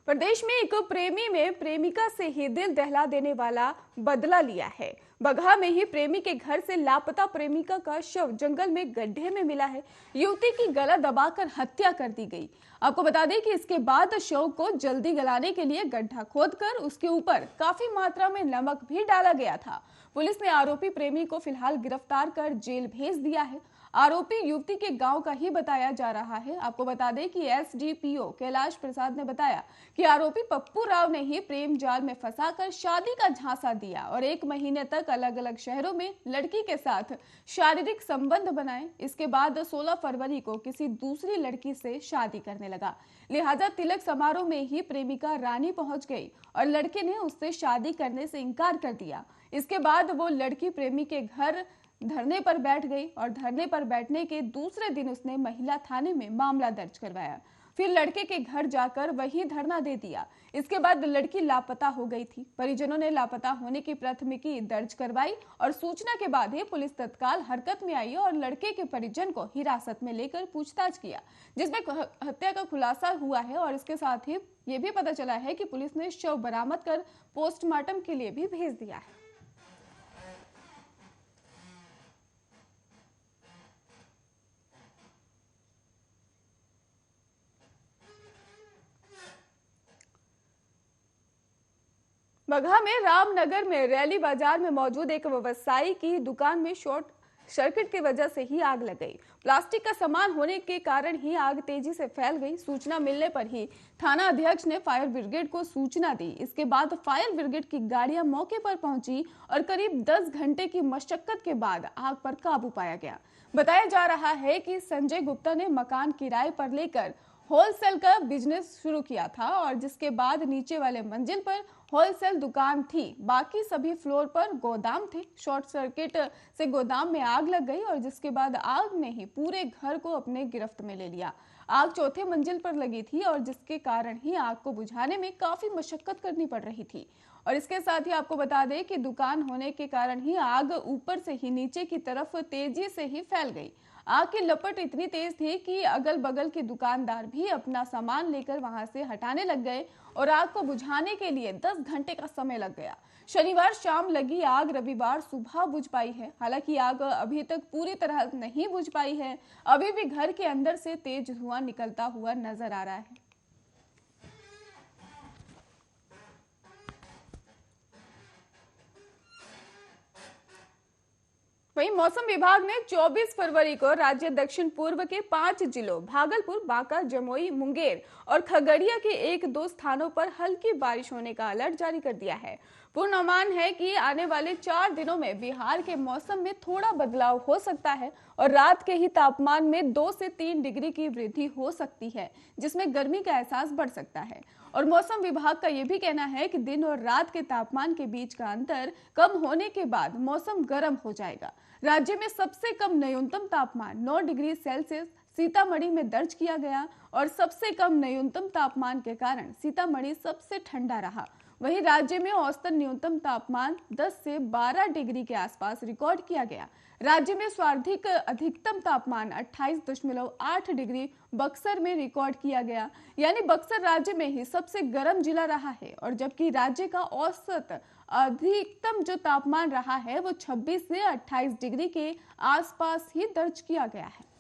प्रदेश में एक प्रेमी ने प्रेमिका से ही दिल दहला देने वाला बदला लिया है। बगहा में ही प्रेमी के घर से लापता प्रेमिका का शव जंगल में गड्ढे में मिला है। युवती की गला दबाकर हत्या कर दी गई। आपको बता दें कि इसके बाद शव को जल्दी गलाने के लिए गड्ढा खोदकर उसके ऊपर काफी मात्रा में नमक भी डाला गया था। पुलिस ने आरोपी प्रेमी को फिलहाल गिरफ्तार कर जेल भेज दिया है। आरोपी युवती के गांव का ही बताया जा रहा है। आपको बता दें कि एसडीपीओ कैलाश प्रसाद ने बताया कि आरोपी पप्पू राव ने ही प्रेम जाल में फंसाकर शादी का झांसा दिया और 1 महीने तक अलग अलग शहरों में लड़की के साथ शारीरिक संबंध बनाए। इसके बाद 16 फरवरी को किसी दूसरी लड़की से शादी करने लगा। लिहाजा तिलक समारोह में ही प्रेमिका रानी पहुंच गई और लड़के ने उससे शादी करने से इनकार कर दिया। इसके बाद वो लड़की प्रेमी के घर धरने पर बैठ गई और धरने पर बैठने के दूसरे दिन उसने महिला थाने में मामला दर्ज करवाया। फिर लड़के के घर जाकर वही धरना दे दिया। इसके बाद लड़की लापता हो गई थी। परिजनों ने लापता होने की प्राथमिकी दर्ज करवाई और सूचना के बाद ही पुलिस तत्काल हरकत में आई और लड़के के परिजन को हिरासत में लेकर पूछताछ किया, जिसमें हत्या का खुलासा हुआ है। और इसके साथ ही ये भी पता चला है कि पुलिस ने शव बरामद कर पोस्टमार्टम के लिए भी भेज दिया है। बगहा में रामनगर में रैली बाजार में मौजूद एक व्यवसायी की दुकान में शॉर्ट सर्किट की वजह से ही आग लग गई। प्लास्टिक का सामान होने के कारण ही आग तेजी से फैल गई। सूचना मिलने पर ही थाना अध्यक्ष ने फायर ब्रिगेड को सूचना दी। इसके बाद फायर ब्रिगेड की गाड़ियां मौके पर पहुंची और करीब 10 घंटे की मशक्कत के बाद आग पर काबू पाया गया। बताया जा रहा है कि संजय गुप्ता ने मकान किराए पर लेकर होलसेल का बिजनेस शुरू किया था और जिसके बाद नीचे वाले मंजिल पर होलसेल दुकान थी, बाकी सभी फ्लोर पर गोदाम थे। शॉर्ट सर्किट से गोदाम में आग लग गई और जिसके बाद आग ने ही पूरे घर को अपने गिरफ्त में ले लिया। आग चौथे मंजिल पर लगी थी और जिसके कारण ही आग को बुझाने में काफी मशक्कत करनी पड़ रही थी। और इसके साथ ही आपको बता दें कि दुकान होने के कारण ही आग ऊपर से ही नीचे की तरफ तेजी से ही फैल गई। आग की लपट इतनी तेज थी कि अगल बगल के दुकानदार भी अपना सामान लेकर वहां से हटाने लग गए और आग को बुझाने के लिए 10 घंटे का समय लग गया। शनिवार शाम लगी आग रविवार सुबह बुझ पाई है। हालांकि आग अभी तक पूरी तरह नहीं बुझ पाई है। अभी भी घर के अंदर से तेज धुआं निकलता हुआ नजर आ रहा है। वहीं मौसम विभाग ने 24 फरवरी को राज्य दक्षिण पूर्व के 5 जिलों भागलपुर, बांका, जमुई, मुंगेर और खगड़िया के 1-2 स्थानों पर हल्की बारिश होने का अलर्ट जारी कर दिया है। पूर्वानुमान है कि आने वाले 4 दिनों में बिहार के मौसम में थोड़ा बदलाव हो सकता है और रात के ही तापमान में 2 से 3 डिग्री की वृद्धि हो सकती है, जिसमें गर्मी का एहसास बढ़ सकता है। और मौसम विभाग का यह भी कहना है कि दिन और रात के तापमान के बीच का अंतर कम होने के बाद मौसम गर्म हो जाएगा। राज्य में सबसे कम न्यूनतम तापमान 9 डिग्री सेल्सियस सीतामढ़ी में दर्ज किया गया और सबसे कम न्यूनतम तापमान के कारण सीतामढ़ी सबसे ठंडा रहा। वहीं राज्य में औसतन न्यूनतम तापमान 10 से 12 डिग्री के आसपास रिकॉर्ड किया गया। राज्य में सर्वाधिक अधिकतम तापमान 28.8 डिग्री बक्सर में रिकॉर्ड किया गया, यानी बक्सर राज्य में ही सबसे गर्म जिला रहा है। और जबकि राज्य का औसत अधिकतम जो तापमान रहा है वो 26 से 28 डिग्री के आसपास ही दर्ज किया गया है।